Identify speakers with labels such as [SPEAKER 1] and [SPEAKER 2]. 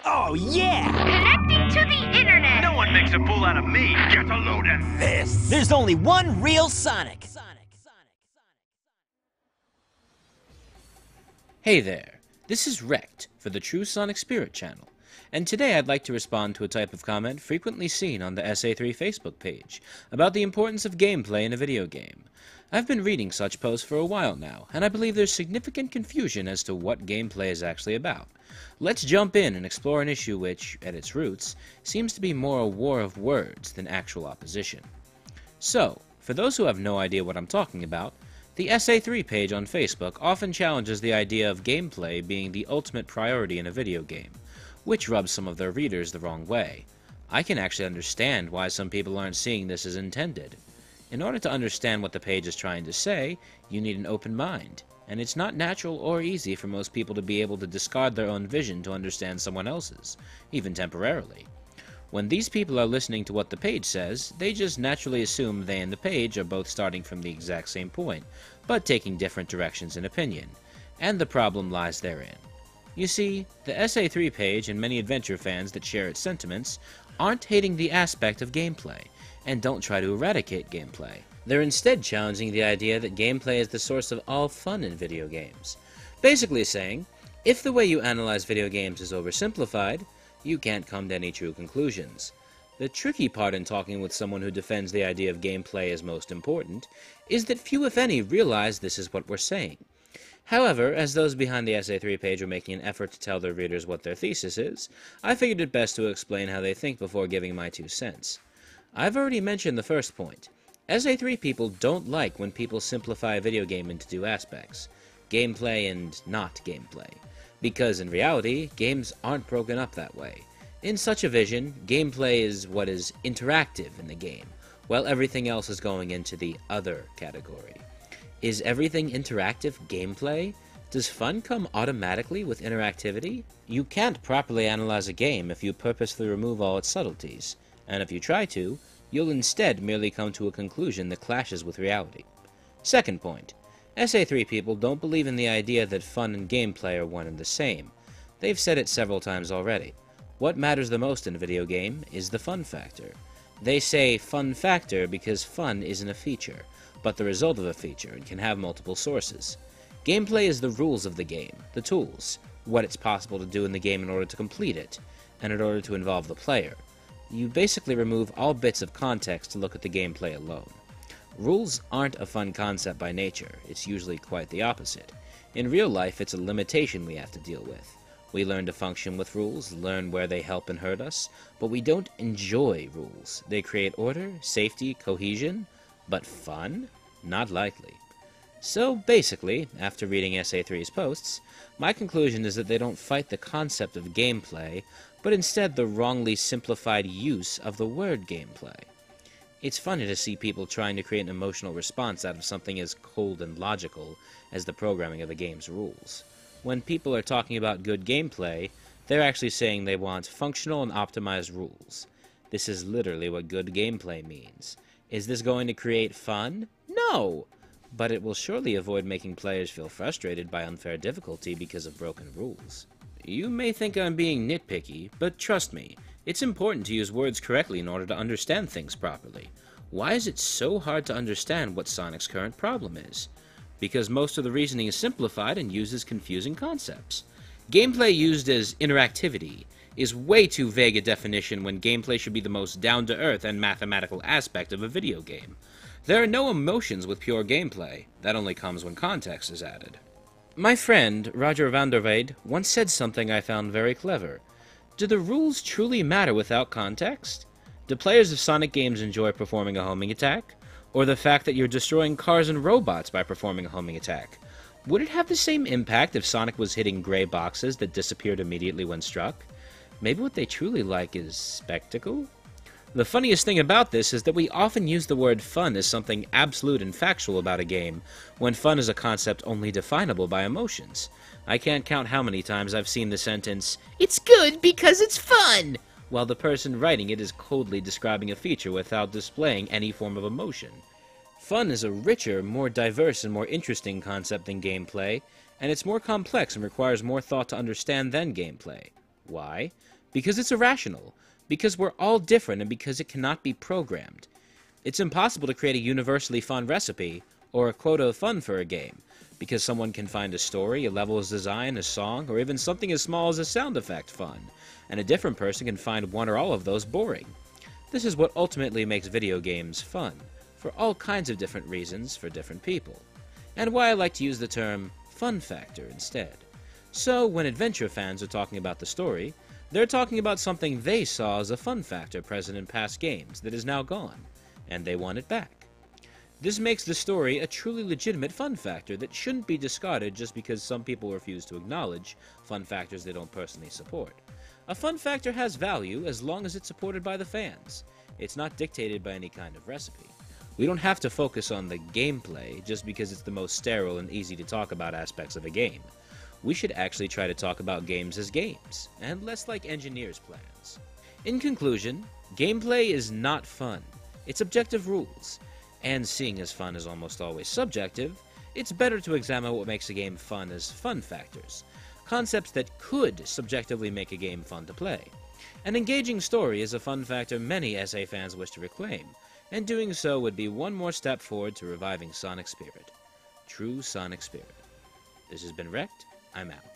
[SPEAKER 1] Oh, yeah!
[SPEAKER 2] Connecting to the internet!
[SPEAKER 3] No one makes a fool out of me! Get a load of this!
[SPEAKER 1] There's only one real Sonic!
[SPEAKER 4] Hey there, this is Wrecked for the True Sonic Spirit channel, and today I'd like to respond to a type of comment frequently seen on the SA3 Facebook page about the importance of gameplay in a video game. I've been reading such posts for a while now, and I believe there's significant confusion as to what gameplay is actually about. Let's jump in and explore an issue which, at its roots, seems to be more a war of words than actual opposition. So, for those who have no idea what I'm talking about, the SA3 page on Facebook often challenges the idea of gameplay being the ultimate priority in a video game, which rubs some of their readers the wrong way. I can actually understand why some people aren't seeing this as intended. In order to understand what the page is trying to say, you need an open mind, and it's not natural or easy for most people to be able to discard their own vision to understand someone else's, even temporarily. When these people are listening to what the page says, they just naturally assume they and the page are both starting from the exact same point, but taking different directions in opinion, and the problem lies therein. You see, the SA3 page and many adventure fans that share its sentiments aren't hating the aspect of gameplay, and don't try to eradicate gameplay. They're instead challenging the idea that gameplay is the source of all fun in video games. Basically saying, if the way you analyze video games is oversimplified, you can't come to any true conclusions. The tricky part in talking with someone who defends the idea of gameplay as most important is that few if any realize this is what we're saying. However, as those behind the SA3 page are making an effort to tell their readers what their thesis is, I figured it best to explain how they think before giving my 2 cents. I've already mentioned the first point. SA3 people don't like when people simplify a video game into 2 aspects, gameplay and not gameplay. Because in reality, games aren't broken up that way. In such a vision, gameplay is what is interactive in the game, while everything else is going into the other category. Is everything interactive gameplay? Does fun come automatically with interactivity? You can't properly analyze a game if you purposely remove all its subtleties, and if you try to, you'll instead merely come to a conclusion that clashes with reality. Second point. SA3 people don't believe in the idea that fun and gameplay are one and the same. They've said it several times already. What matters the most in a video game is the fun factor. They say fun factor because fun isn't a feature, but the result of a feature and can have multiple sources. Gameplay is the rules of the game, the tools, what it's possible to do in the game in order to complete it, and in order to involve the player. You basically remove all bits of context to look at the gameplay alone. Rules aren't a fun concept by nature, it's usually quite the opposite. In real life, it's a limitation we have to deal with. We learn to function with rules, learn where they help and hurt us, but we don't enjoy rules. They create order, safety, cohesion, but fun? Not likely. So basically, after reading SA3's posts, my conclusion is that they don't fight the concept of gameplay, but instead the wrongly simplified use of the word gameplay. It's funny to see people trying to create an emotional response out of something as cold and logical as the programming of a game's rules. When people are talking about good gameplay, they're actually saying they want functional and optimized rules. This is literally what good gameplay means. Is this going to create fun? No! But it will surely avoid making players feel frustrated by unfair difficulty because of broken rules. You may think I'm being nitpicky, but trust me, it's important to use words correctly in order to understand things properly. Why is it so hard to understand what Sonic's current problem is? Because most of the reasoning is simplified and uses confusing concepts. Gameplay used as interactivity is way too vague a definition when gameplay should be the most down-to-earth and mathematical aspect of a video game. There are no emotions with pure gameplay. That only comes when context is added. My friend, Roger van der Weyde, once said something I found very clever. Do the rules truly matter without context? Do players of Sonic games enjoy performing a homing attack? Or the fact that you're destroying cars and robots by performing a homing attack? Would it have the same impact if Sonic was hitting gray boxes that disappeared immediately when struck? Maybe what they truly like is spectacle? The funniest thing about this is that we often use the word fun as something absolute and factual about a game, when fun is a concept only definable by emotions. I can't count how many times I've seen the sentence, "It's good because it's fun," while the person writing it is coldly describing a feature without displaying any form of emotion. Fun is a richer, more diverse, and more interesting concept than gameplay, and it's more complex and requires more thought to understand than gameplay. Why? Because it's irrational, because we're all different, and because it cannot be programmed. It's impossible to create a universally fun recipe, or a quota of fun for a game, because someone can find a story, a level's design, a song, or even something as small as a sound effect fun, and a different person can find one or all of those boring. This is what ultimately makes video games fun, for all kinds of different reasons for different people, and why I like to use the term fun factor instead. So when adventure fans are talking about the story, they're talking about something they saw as a fun factor present in past games that is now gone, and they want it back. This makes the story a truly legitimate fun factor that shouldn't be discarded just because some people refuse to acknowledge fun factors they don't personally support. A fun factor has value as long as it's supported by the fans. It's not dictated by any kind of recipe. We don't have to focus on the gameplay just because it's the most sterile and easy to talk about aspects of a game. We should actually try to talk about games as games, and less like engineers' plans. In conclusion, gameplay is not fun. It's objective rules. And seeing as fun is almost always subjective, it's better to examine what makes a game fun as fun factors, concepts that could subjectively make a game fun to play. An engaging story is a fun factor many SA fans wish to reclaim, and doing so would be one more step forward to reviving Sonic Spirit. True Sonic Spirit. This has been Wrecked. I'm out.